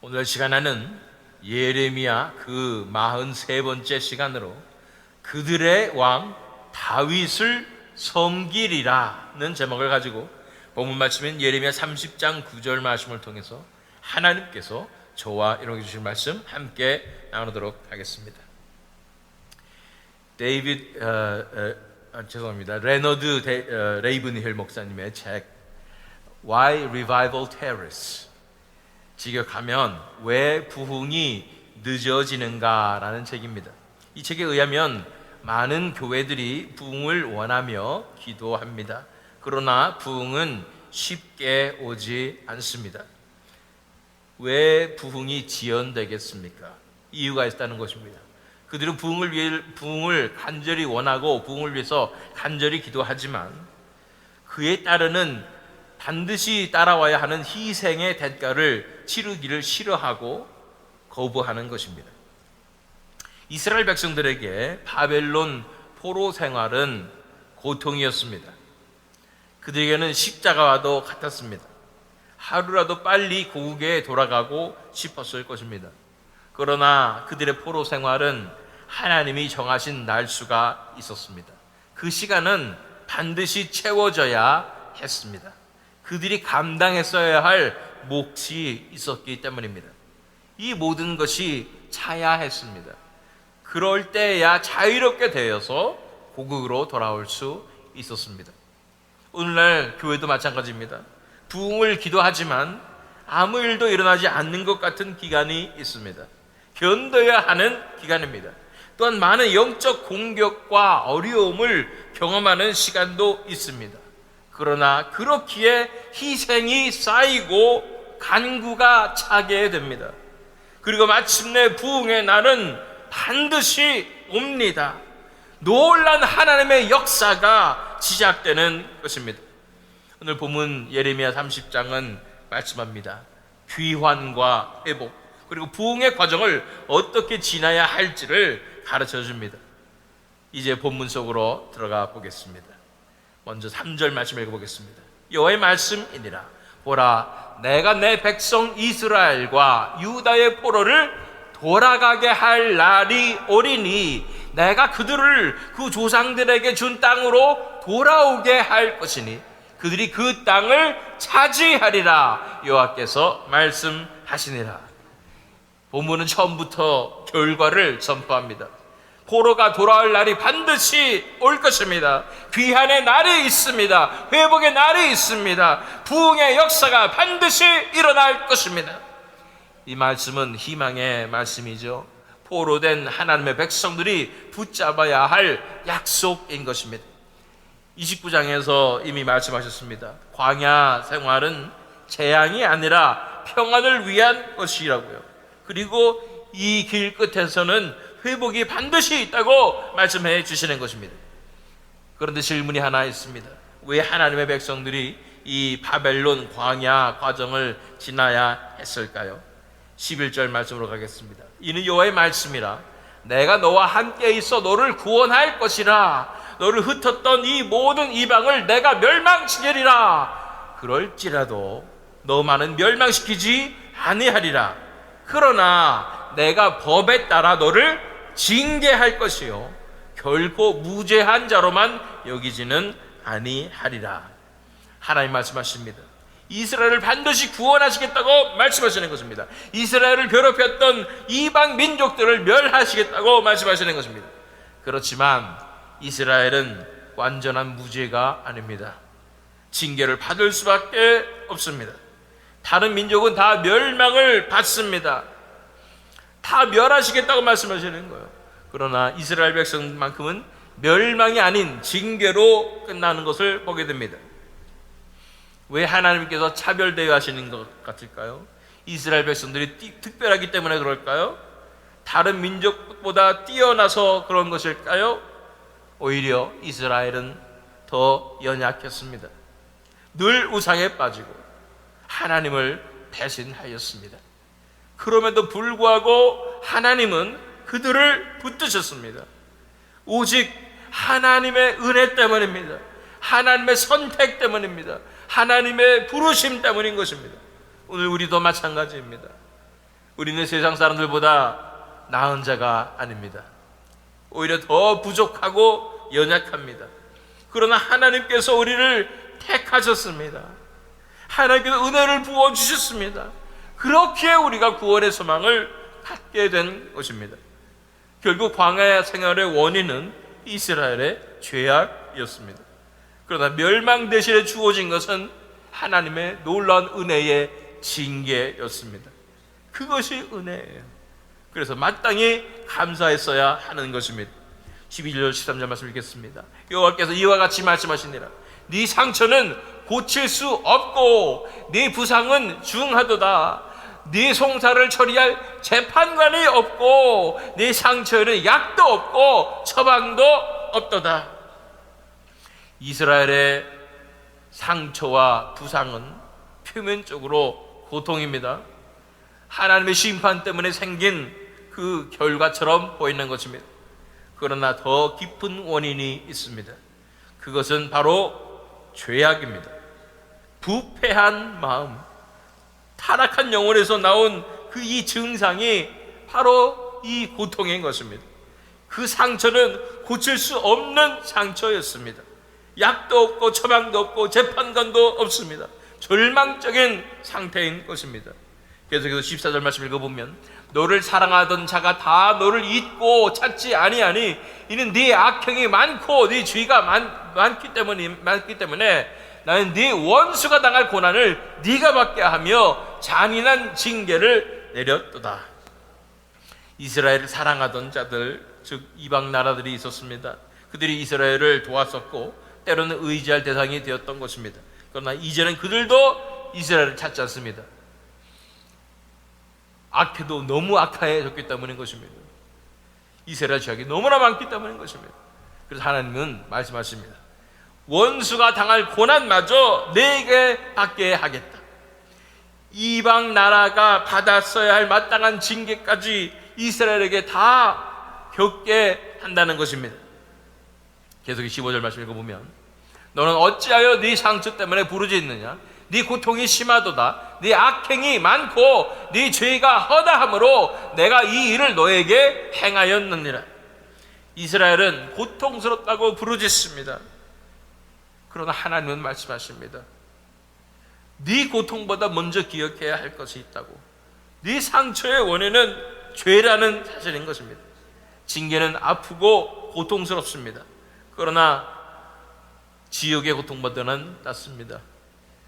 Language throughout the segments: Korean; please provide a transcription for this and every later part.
오늘 시간에는 예레미야 그 43번째 시간으로 그들의 왕 다윗을 섬기리라는 제목을 가지고 본문 말씀인 예레미야 30장 9절 말씀을 통해서 하나님께서 저와 이루어 주실 말씀 함께 나누도록 하겠습니다. 레너드 레이븐힐 목사님의 책 Why Revival Tarries, 직역하면 왜 부흥이 늦어지는가라는 책입니다. 이 책에 의하면 많은 교회들이 부흥을 원하며 기도합니다. 그러나 부흥은 쉽게 오지 않습니다. 왜 부흥이 지연되겠습니까? 이유가 있다는 것입니다. 그들은 부흥을 간절히 원하고 부흥을 위해서 간절히 기도하지만 그에 따르는 반드시 따라와야 하는 희생의 대가를 치르기를 싫어하고 거부하는 것입니다. 이스라엘 백성들에게 바벨론 포로 생활은 고통이었습니다. 그들에게는 십자가와도 같았습니다. 하루라도 빨리 고국에 돌아가고 싶었을 것입니다. 그러나 그들의 포로 생활은 하나님이 정하신 날수가 있었습니다. 그 시간은 반드시 채워져야 했습니다. 그들이 감당했어야 할 몫이 있었기 때문입니다. 이 모든 것이 차야 했습니다. 그럴 때야 자유롭게 되어서 고국으로 돌아올 수 있었습니다. 오늘날 교회도 마찬가지입니다. 부흥을 기도하지만 아무 일도 일어나지 않는 것 같은 기간이 있습니다. 견뎌야 하는 기간입니다. 또한 많은 영적 공격과 어려움을 경험하는 시간도 있습니다. 그러나 그렇기에 희생이 쌓이고 간구가 차게 됩니다. 그리고 마침내 부흥의 날은 반드시 옵니다. 놀란 하나님의 역사가 시작되는 것입니다. 오늘 본문 예레미야 30장은 말씀합니다. 귀환과 회복 그리고 부흥의 과정을 어떻게 지나야 할지를 가르쳐 줍니다. 이제 본문 속으로 들어가 보겠습니다. 먼저 3절 말씀 읽어보겠습니다. 여호와의 말씀이니라. 보라, 내가 내 백성 이스라엘과 유다의 포로를 돌아가게 할 날이 오리니 내가 그들을 그 조상들에게 준 땅으로 돌아오게 할 것이니 그들이 그 땅을 차지하리라 여호와께서 말씀하시니라. 본문은 처음부터 결과를 선포합니다. 포로가 돌아올 날이 반드시 올 것입니다. 귀환의 날이 있습니다. 회복의 날이 있습니다. 부흥의 역사가 반드시 일어날 것입니다. 이 말씀은 희망의 말씀이죠. 포로된 하나님의 백성들이 붙잡아야 할 약속인 것입니다. 29장에서 이미 말씀하셨습니다. 광야 생활은 재앙이 아니라 평안을 위한 것이라고요. 그리고 이 길 끝에서는 회복이 반드시 있다고 말씀해 주시는 것입니다. 그런데 질문이 하나 있습니다. 왜 하나님의 백성들이 이 바벨론 광야 과정을 지나야 했을까요? 11절 말씀으로 가겠습니다. 이는 여호와의 말씀이라. 내가 너와 함께 있어 너를 구원할 것이라. 너를 흩었던 이 모든 이방을 내가 멸망시키리라. 그럴지라도 너만은 멸망시키지 아니하리라. 그러나 내가 법에 따라 너를 징계할 것이요 결코 무죄한 자로만 여기지는 아니하리라. 하나님 말씀하십니다. 이스라엘을 반드시 구원하시겠다고 말씀하시는 것입니다. 이스라엘을 괴롭혔던 이방 민족들을 멸하시겠다고 말씀하시는 것입니다. 그렇지만 이스라엘은 완전한 무죄가 아닙니다. 징계를 받을 수밖에 없습니다. 다른 민족은 다 멸망을 받습니다. 다 멸하시겠다고 말씀하시는 거예요. 그러나 이스라엘 백성만큼은 멸망이 아닌 징계로 끝나는 것을 보게 됩니다. 왜 하나님께서 차별되어 하시는 것 같을까요? 이스라엘 백성들이 특별하기 때문에 그럴까요? 다른 민족보다 뛰어나서 그런 것일까요? 오히려 이스라엘은 더 연약했습니다. 늘 우상에 빠지고 하나님을 배신하였습니다. 그럼에도 불구하고 하나님은 그들을 붙드셨습니다. 오직 하나님의 은혜 때문입니다. 하나님의 선택 때문입니다. 하나님의 부르심 때문인 것입니다. 오늘 우리도 마찬가지입니다. 우리는 세상 사람들보다 나은 자가 아닙니다. 오히려 더 부족하고 연약합니다. 그러나 하나님께서 우리를 택하셨습니다. 하나님께서 은혜를 부어주셨습니다. 그렇게 우리가 구원의 소망을 갖게 된 것입니다. 결국 광야 생활의 원인은 이스라엘의 죄악이었습니다. 그러나 멸망 대신에 주어진 것은 하나님의 놀라운 은혜의 징계였습니다. 그것이 은혜예요. 그래서 마땅히 감사했어야 하는 것입니다. 12절 13절 말씀 읽겠습니다. 여호와께서 이와 같이 말씀하시니라. 네 상처는 고칠 수 없고 네 부상은 중하도다. 네 송사를 처리할 재판관이 없고 네 상처에는 약도 없고 처방도 없도다. 이스라엘의 상처와 부상은 표면적으로 고통입니다. 하나님의 심판 때문에 생긴 그 결과처럼 보이는 것입니다. 그러나 더 깊은 원인이 있습니다. 그것은 바로 죄악입니다. 부패한 마음, 타락한 영혼에서 나온 그 이 증상이 바로 이 고통인 것입니다. 그 상처는 고칠 수 없는 상처였습니다. 약도 없고 처방도 없고 재판관도 없습니다. 절망적인 상태인 것입니다. 계속해서 14절 말씀 읽어보면 너를 사랑하던 자가 다 너를 잊고 찾지 아니하니 이는 네 악행이 많고 네 죄가 많기 때문에 나는 네 원수가 당할 고난을 네가 받게 하며 잔인한 징계를 내렸도다. 이스라엘을 사랑하던 자들, 즉 이방 나라들이 있었습니다. 그들이 이스라엘을 도왔었고 때로는 의지할 대상이 되었던 것입니다. 그러나 이제는 그들도 이스라엘을 찾지 않습니다. 악해도 너무 악해졌기 때문인 것입니다. 이스라엘 죄악이 너무나 많기 때문인 것입니다. 그래서 하나님은 말씀하십니다. 원수가 당할 고난마저 내게 받게 하겠다. 이방 나라가 받았어야 할 마땅한 징계까지 이스라엘에게 다 겪게 한다는 것입니다. 계속 15절 말씀 읽어보면 너는 어찌하여 네 상처 때문에 부르짖느냐? 네 고통이 심하도다. 네 악행이 많고 네 죄가 허다함으로 내가 이 일을 너에게 행하였느니라. 이스라엘은 고통스럽다고 부르짖습니다. 그러나 하나님은 말씀하십니다. 네 고통보다 먼저 기억해야 할 것이 있다고. 네 상처의 원인은 죄라는 사실인 것입니다. 징계는 아프고 고통스럽습니다. 그러나 지옥의 고통보다는 낫습니다.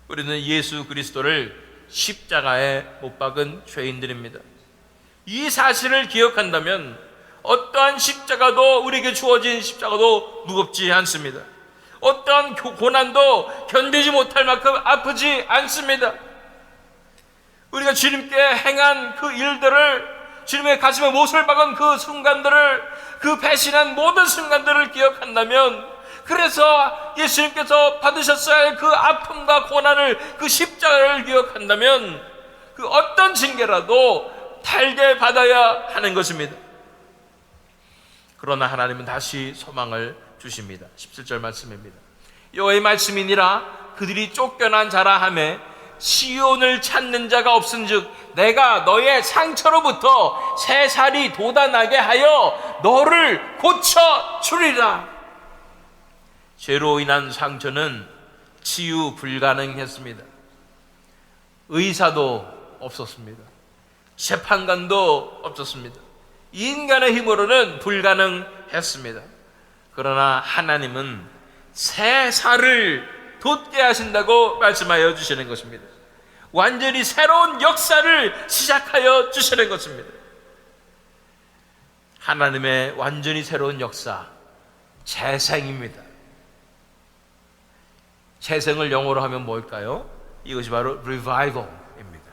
우리는 예수 그리스도를 십자가에 못 박은 죄인들입니다. 이 사실을 기억한다면 어떠한 십자가도 우리에게 주어진 십자가도 무겁지 않습니다. 어떠한 고난도 견디지 못할 만큼 아프지 않습니다. 우리가 주님께 행한 그 일들을, 주님의 가슴에 못을 박은 그 순간들을, 그 배신한 모든 순간들을 기억한다면, 그래서 예수님께서 받으셨어야 할 그 아픔과 고난을, 그 십자가를 기억한다면 그 어떤 징계라도 달게 받아야 하는 것입니다. 그러나 하나님은 다시 소망을 주십니다. 17절 말씀입니다. 여호와의 말씀이니라 그들이 쫓겨난 자라 하매 시온을 찾는 자가 없은즉 내가 너의 상처로부터 새 살이 돋아나게 하여 너를 고쳐 주리라. 죄로 인한 상처는 치유 불가능했습니다. 의사도 없었습니다. 재판관도 없었습니다. 인간의 힘으로는 불가능했습니다. 그러나 하나님은 새 살을 돋게 하신다고 말씀하여 주시는 것입니다. 완전히 새로운 역사를 시작하여 주시는 것입니다. 하나님의 완전히 새로운 역사, 재생입니다. 재생을 영어로 하면 뭘까요? 이것이 바로 revival입니다.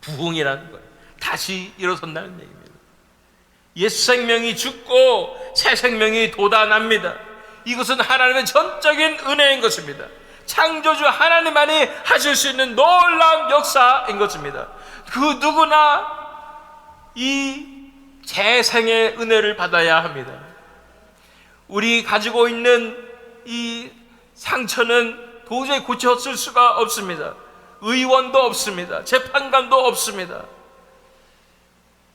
부흥이라는 거예요. 다시 일어선다는 얘기입니다. 옛 생명이 죽고 새 생명이 돋아납니다. 이것은 하나님의 전적인 은혜인 것입니다. 창조주 하나님만이 하실 수 있는 놀라운 역사인 것입니다. 그 누구나 이 재생의 은혜를 받아야 합니다. 우리 가지고 있는 이 상처는 도저히 고쳤을 수가 없습니다. 의원도 없습니다. 재판관도 없습니다.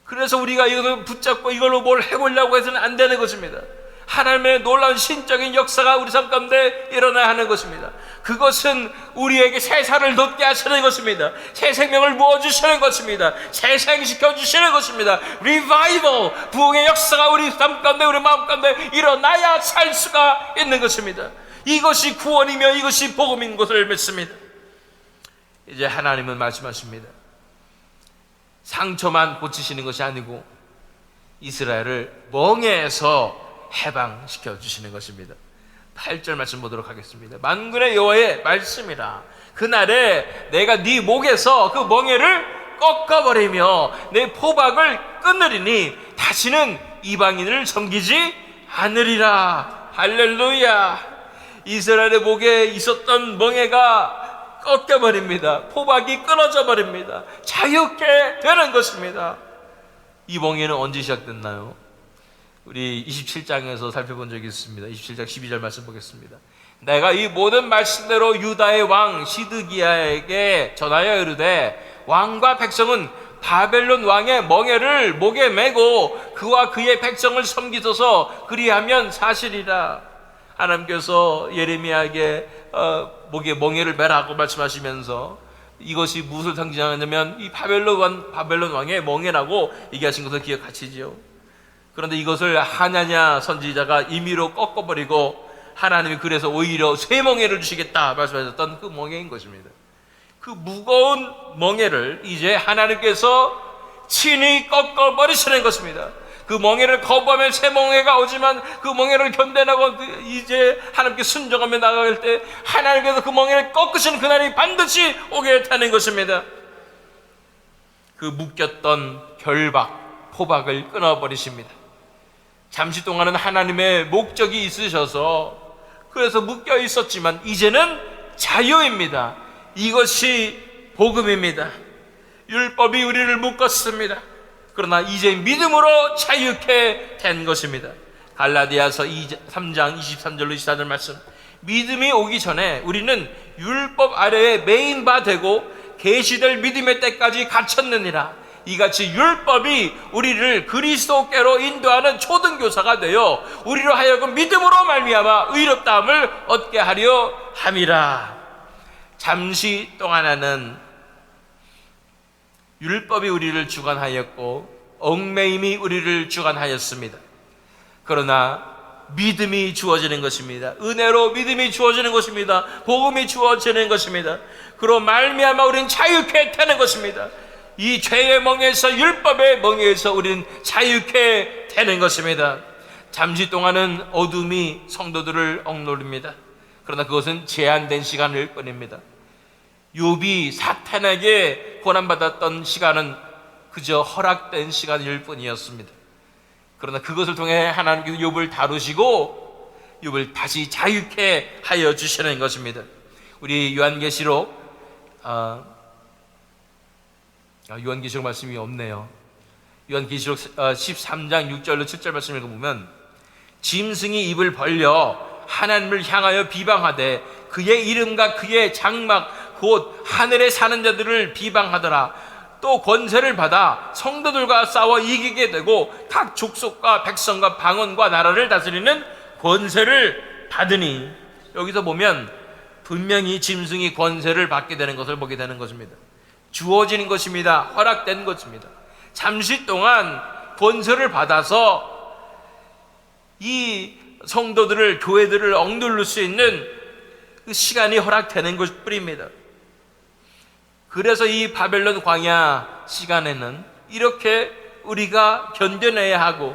그래서 우리가 이것을 붙잡고 이걸로 뭘 해보려고 해서는 안 되는 것입니다. 하나님의 놀라운 신적인 역사가 우리 삶 가운데 일어나야 하는 것입니다. 그것은 우리에게 새 살을 돋게 하시는 것입니다. 새 생명을 부어주시는 것입니다. 재생시켜 주시는 것입니다. 리바이벌, 부흥의 역사가 우리 삶 가운데, 우리 마음 가운데 일어나야 살 수가 있는 것입니다. 이것이 구원이며 이것이 복음인 것을 믿습니다. 이제 하나님은 말씀하십니다. 상처만 고치시는 것이 아니고 이스라엘을 멍에에서 해방시켜 주시는 것입니다. 8절 말씀 보도록 하겠습니다. 만군의 여호와의 말씀이라. 그날에 내가 네 목에서 그 멍에를 꺾어버리며 내 포박을 끊으리니 다시는 이방인을 섬기지 않으리라. 할렐루야. 이스라엘의 목에 있었던 멍에가 꺾여버립니다. 포박이 끊어져 버립니다. 자유케 되는 것입니다. 이 멍에는 언제 시작됐나요? 우리 27장에서 살펴본 적이 있습니다. 27장 12절 말씀 보겠습니다. 내가 이 모든 말씀대로 유다의 왕 시드기야에게 전하여 이르되 왕과 백성은 바벨론 왕의 멍에를 목에 메고 그와 그의 백성을 섬기소서. 그리하면 사실이라. 하나님께서 예레미야에게 목에 멍에를 매라고 말씀하시면서 이것이 무엇을 상징하냐면 이 바벨론 왕의 멍에라고 얘기하신 것을 기억하시죠. 그런데 이것을 하냐냐 선지자가 임의로 꺾어버리고 하나님이 그래서 오히려 새 멍에를 주시겠다 말씀하셨던 그 멍에인 것입니다. 그 무거운 멍에를 이제 하나님께서 친히 꺾어버리시는 것입니다. 그 멍에를 거부하면 새 멍에가 오지만 그 멍에를 견뎌내고 이제 하나님께 순종하며 나아갈 때 하나님께서 그 멍에를 꺾으시는 그날이 반드시 오게 되는 것입니다. 그 묶였던 결박, 포박을 끊어버리십니다. 잠시 동안은 하나님의 목적이 있으셔서 그래서 묶여 있었지만 이제는 자유입니다. 이것이 복음입니다. 율법이 우리를 묶었습니다. 그러나 이제 믿음으로 자유케 된 것입니다. 갈라디아서 3장 23절로 24절 말씀. 믿음이 오기 전에 우리는 율법 아래에 매인 바 되고 계시될 믿음의 때까지 갇혔느니라. 이같이 율법이 우리를 그리스도께로 인도하는 초등교사가 되어 우리로 하여금 믿음으로 말미암아 의롭다함을 얻게 하려 함이라. 잠시 동안에는 율법이 우리를 주관하였고 얽매임이 우리를 주관하였습니다. 그러나 믿음이 주어지는 것입니다. 은혜로 믿음이 주어지는 것입니다. 복음이 주어지는 것입니다. 그로 말미암아 우리는 자유케 되는 것입니다. 이 죄의 멍에서 율법의 멍에서 우리는 자유케 되는 것입니다. 잠시 동안은 어둠이 성도들을 억누릅니다. 그러나 그것은 제한된 시간일 뿐입니다. 욥이 사탄에게 고난받았던 시간은 그저 허락된 시간일 뿐이었습니다. 그러나 그것을 통해 하나님께서 욥을 다루시고 욥을 다시 자유케 하여 주시는 것입니다. 우리 요한계시록 요한계시록 말씀이 없네요. 요한계시록 13장 6절로 7절 말씀을 읽어보면 짐승이 입을 벌려 하나님을 향하여 비방하되 그의 이름과 그의 장막 곧 하늘에 사는 자들을 비방하더라. 또 권세를 받아 성도들과 싸워 이기게 되고 각 족속과 백성과 방언과 나라를 다스리는 권세를 받으니. 여기서 보면 분명히 짐승이 권세를 받게 되는 것을 보게 되는 것입니다. 주어지는 것입니다. 허락된 것입니다. 잠시 동안 권세를 받아서 이 성도들을, 교회들을 억누를 수 있는 그 시간이 허락되는 것뿐입니다. 그래서 이 바벨론 광야 시간에는 이렇게 우리가 견뎌내야 하고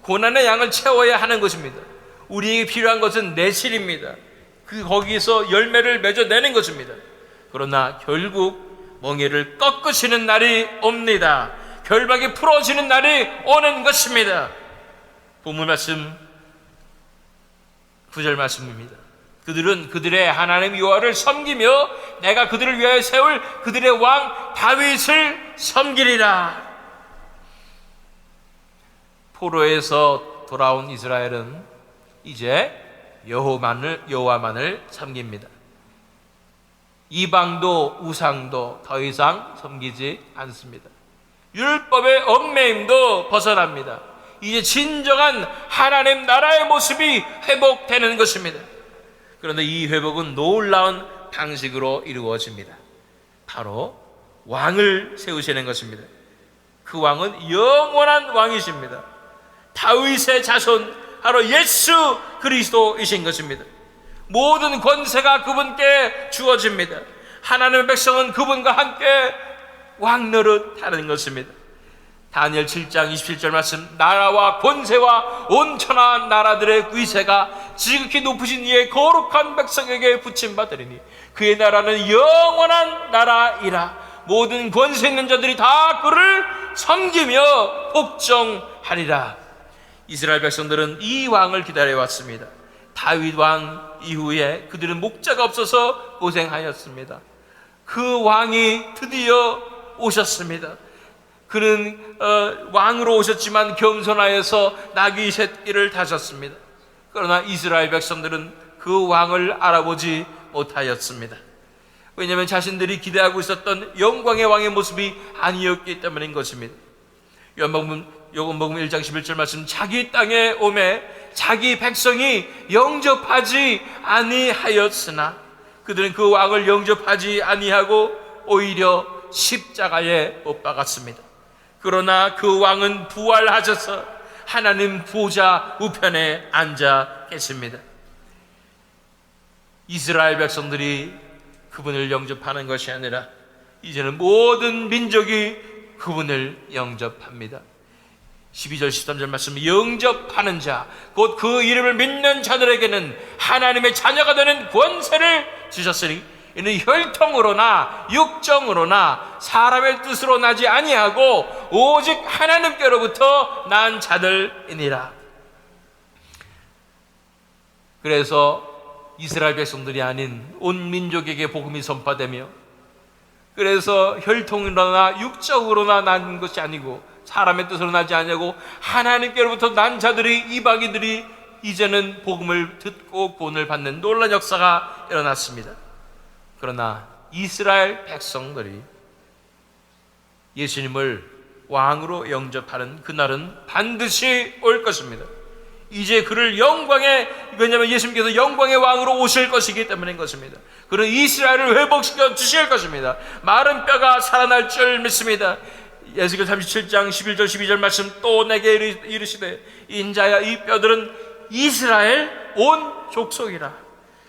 고난의 양을 채워야 하는 것입니다. 우리에게 필요한 것은 내실입니다. 거기서 열매를 맺어내는 것입니다. 그러나 결국 멍에를 꺾으시는 날이 옵니다. 결박이 풀어지는 날이 오는 것입니다. 본문 말씀 9절 말씀입니다. 그들은 그들의 하나님 여호와를 섬기며 내가 그들을 위하여 세울 그들의 왕 다윗을 섬기리라. 포로에서 돌아온 이스라엘은 이제 여호와만을 섬깁니다. 이방도 우상도 더 이상 섬기지 않습니다. 율법의 얽매임도 벗어납니다. 이제 진정한 하나님 나라의 모습이 회복되는 것입니다. 그런데 이 회복은 놀라운 방식으로 이루어집니다. 바로 왕을 세우시는 것입니다. 그 왕은 영원한 왕이십니다. 다윗의 자손 바로 예수 그리스도이신 것입니다. 모든 권세가 그분께 주어집니다. 하나님의 백성은 그분과 함께 왕노릇하는 것입니다. 다니엘 7장 27절 말씀, 나라와 권세와 온천한 나라들의 위세가 지극히 높으신 이의 거룩한 백성에게 붙임받으리니 그의 나라는 영원한 나라이라. 모든 권세 있는 자들이 다 그를 섬기며 복종하리라. 이스라엘 백성들은 이 왕을 기다려왔습니다. 다윗 왕 이후에 그들은 목자가 없어서 고생하였습니다. 그 왕이 드디어 오셨습니다. 그는 왕으로 오셨지만 겸손하여서 나귀 새끼를 다졌습니다. 그러나 이스라엘 백성들은 그 왕을 알아보지 못하였습니다. 왜냐하면 자신들이 기대하고 있었던 영광의 왕의 모습이 아니었기 때문인 것입니다. 요한복음 1장 11절 말씀, 자기 땅에 오매 자기 백성이 영접하지 아니하였으나 그들은 그 왕을 영접하지 아니하고 오히려 십자가에 못 박았습니다. 그러나 그 왕은 부활하셔서 하나님 보좌 우편에 앉아 계십니다. 이스라엘 백성들이 그분을 영접하는 것이 아니라 이제는 모든 민족이 그분을 영접합니다. 12절 13절 말씀, 영접하는 자 곧 그 이름을 믿는 자들에게는 하나님의 자녀가 되는 권세를 주셨으니 이는 혈통으로나 육정으로나 사람의 뜻으로 나지 아니하고 오직 하나님께로부터 난 자들이니라. 그래서 이스라엘 백성들이 아닌 온 민족에게 복음이 전파되며, 그래서 혈통으로나 육정으로나 난 것이 아니고 사람의 뜻으로 나지 아니하고 하나님께로부터 난 자들이, 이방인들이 이제는 복음을 듣고 구원을 받는 놀라운 역사가 일어났습니다. 그러나 이스라엘 백성들이 예수님을 왕으로 영접하는 그날은 반드시 올 것입니다. 이제 그를 영광의, 왜냐하면 예수님께서 영광의 왕으로 오실 것이기 때문인 것입니다. 그는 이스라엘을 회복시켜 주실 것입니다. 마른 뼈가 살아날 줄 믿습니다. 에스겔 37장 11절 12절 말씀, 또 내게 이르시되 인자야 이 뼈들은 이스라엘 온 족속이라.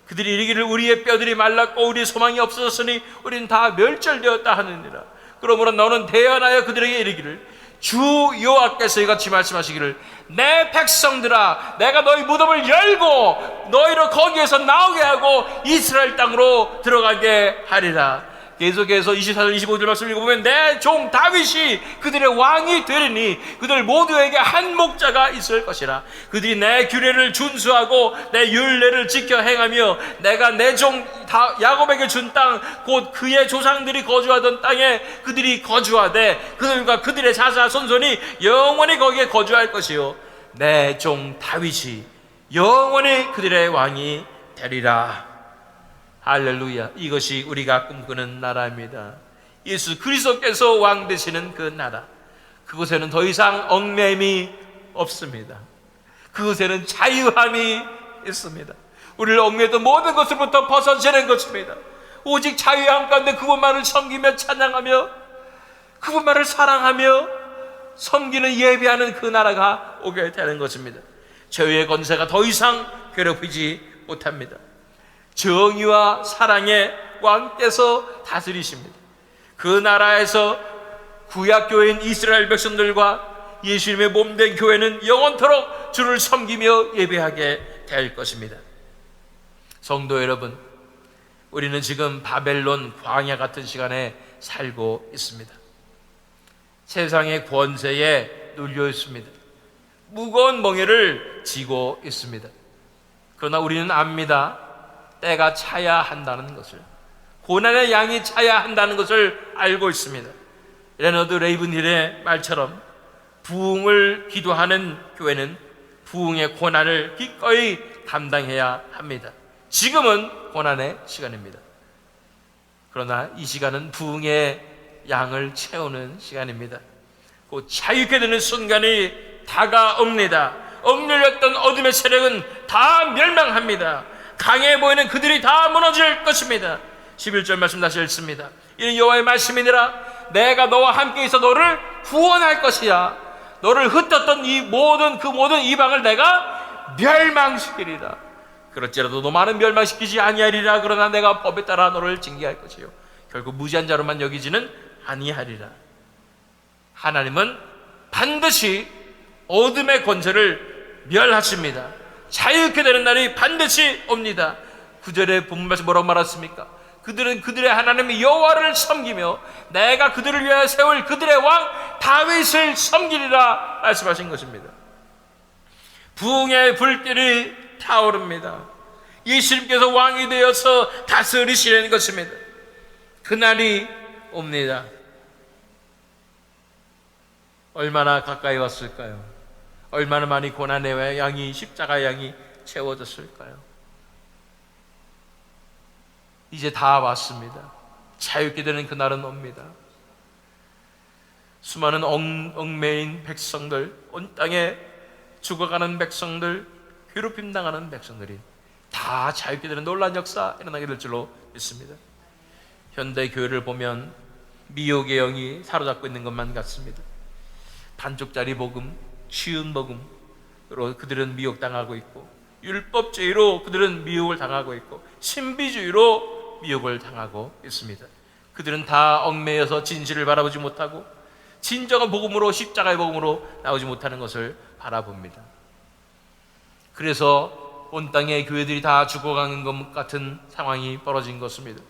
그들이 이르기를 우리의 뼈들이 말랐고 우리의 소망이 없어졌으니 우리는 다 멸절되었다 하느니라. 그러므로 너는 대언하여 그들에게 이르기를 주 여호와께서 이같이 말씀하시기를 내 백성들아 내가 너희 무덤을 열고 너희를 거기에서 나오게 하고 이스라엘 땅으로 들어가게 하리라. 계속해서 24절 25절 말씀을 읽어보면 내 종 다윗이 그들의 왕이 되리니 그들 모두에게 한 목자가 있을 것이라. 그들이 내 규례를 준수하고 내 율례를 지켜 행하며 내가 내 종 야곱에게 준 땅 곧 그의 조상들이 거주하던 땅에 그들이 거주하되 그들과 그들의 자손 손손이 영원히 거기에 거주할 것이요 내 종 다윗이 영원히 그들의 왕이 되리라. 할렐루야. 이것이 우리가 꿈꾸는 나라입니다. 예수 그리스도께서 왕 되시는 그 나라. 그곳에는 더 이상 얽매임이 없습니다. 그곳에는 자유함이 있습니다. 우리를 얽매였던 모든 것으로부터 벗어지는 것입니다. 오직 자유함 가운데 그분만을 섬기며 찬양하며 그분만을 사랑하며 섬기는 예배하는 그 나라가 오게 되는 것입니다. 죄의 권세가 더 이상 괴롭히지 못합니다. 정의와 사랑의 왕께서 다스리십니다. 그 나라에서 구약교회인 이스라엘 백성들과 예수님의 몸된 교회는 영원토록 주를 섬기며 예배하게 될 것입니다. 성도 여러분, 우리는 지금 바벨론 광야 같은 시간에 살고 있습니다. 세상의 권세에 눌려 있습니다. 무거운 멍에를 지고 있습니다. 그러나 우리는 압니다. 때가 차야 한다는 것을, 고난의 양이 차야 한다는 것을 알고 있습니다. 레너드 레이븐힐의 말처럼 부흥을 기도하는 교회는 부흥의 고난을 기꺼이 감당해야 합니다. 지금은 고난의 시간입니다. 그러나 이 시간은 부흥의 양을 채우는 시간입니다. 곧 자유케 되는 순간이 다가옵니다. 억눌렸던 어둠의 세력은 다 멸망합니다. 강해 보이는 그들이 다 무너질 것입니다. 11절 말씀 다시 읽습니다. 이는 여호와의 말씀이니라. 내가 너와 함께 있어 너를 구원할 것이야. 너를 흩었던 이 모든 이방을 내가 멸망시키리라. 그렇지라도 너만은 멸망시키지 아니하리라. 그러나 내가 법에 따라 너를 징계할 것이요 결국 무지한 자로만 여기지는 아니하리라. 하나님은 반드시 어둠의 권세를 멸하십니다. 자유케 되는 날이 반드시 옵니다. 9절에 본문 말씀 뭐라고 말했습니까? 그들은 그들의 하나님 여호와를 섬기며 내가 그들을 위하여 세울 그들의 왕 다윗을 섬기리라 말씀하신 것입니다. 부흥의 불길이 타오릅니다. 예수님께서 왕이 되어서 다스리시는 것입니다. 그날이 옵니다. 얼마나 가까이 왔을까요? 얼마나 많이 고난의 양이, 십자가의 양이 채워졌을까요? 이제 다 왔습니다. 자유케 되는 그날은 옵니다. 수많은 얽매인 백성들, 온 땅에 죽어가는 백성들, 괴롭힘 당하는 백성들이 다 자유케 되는 놀라운 역사 일어나게 될 줄로 믿습니다. 현대 교회를 보면 미혹의 영이 사로잡고 있는 것만 같습니다. 반쪽짜리 복음, 쉬운 복음으로 그들은 미혹당하고 있고, 율법주의로 그들은 미혹을 당하고 있고, 신비주의로 미혹을 당하고 있습니다. 그들은 다 얽매여서 진실을 바라보지 못하고 진정한 복음으로, 십자가의 복음으로 나오지 못하는 것을 바라봅니다. 그래서 온 땅의 교회들이 다 죽어가는 것 같은 상황이 벌어진 것입니다.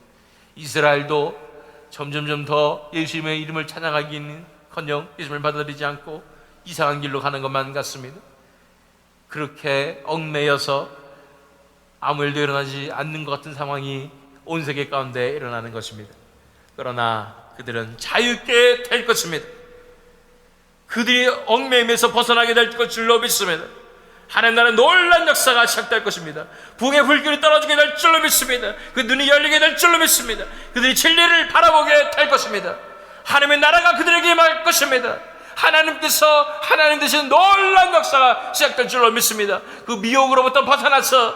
이스라엘도 점점점 더 예수님의 이름을 찬양하기는커녕 예수님을 받아들이지 않고 이상한 길로 가는 것만 같습니다. 그렇게 얽매여서 아무 일도 일어나지 않는 것 같은 상황이 온 세계 가운데 일어나는 것입니다. 그러나 그들은 자유케 될 것입니다. 그들이 얽매임에서 벗어나게 될 줄로 믿습니다. 하나님 나라의 놀라운 역사가 시작될 것입니다. 부흥의 불길이 떨어지게 될 줄로 믿습니다. 그 눈이 열리게 될 줄로 믿습니다. 그들이 진리를 바라보게 될 것입니다. 하나님의 나라가 그들에게 임할 것입니다. 하나님께서 하나님 되신 놀라운 역사가 시작될 줄로 믿습니다. 그 미혹으로부터 벗어나서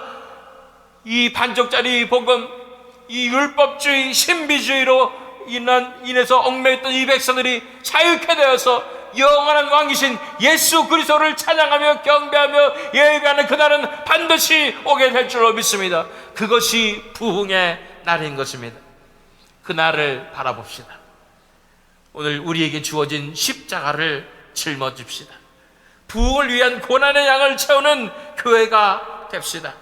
이 반쪽짜리 복음, 이 율법주의, 신비주의로 인해서 얽매였던 이 백성들이 자유케 되어서 영원한 왕이신 예수 그리스도를 찬양하며 경배하며 예배하는 그날은 반드시 오게 될 줄로 믿습니다. 그것이 부흥의 날인 것입니다. 그날을 바라봅시다. 오늘 우리에게 주어진 십자가를 짊어집시다. 부흥을 위한 고난의 양을 채우는 교회가 됩시다.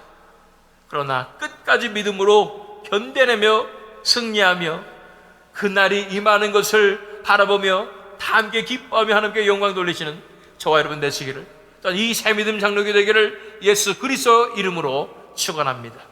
그러나 끝까지 믿음으로 견뎌내며 승리하며 그날이 임하는 것을 바라보며 다 함께 기뻐하며 하나님께 영광 돌리시는 저와 여러분 되시기를, 이 새믿음 장로교 되기를 예수 그리스도 이름으로 축원합니다.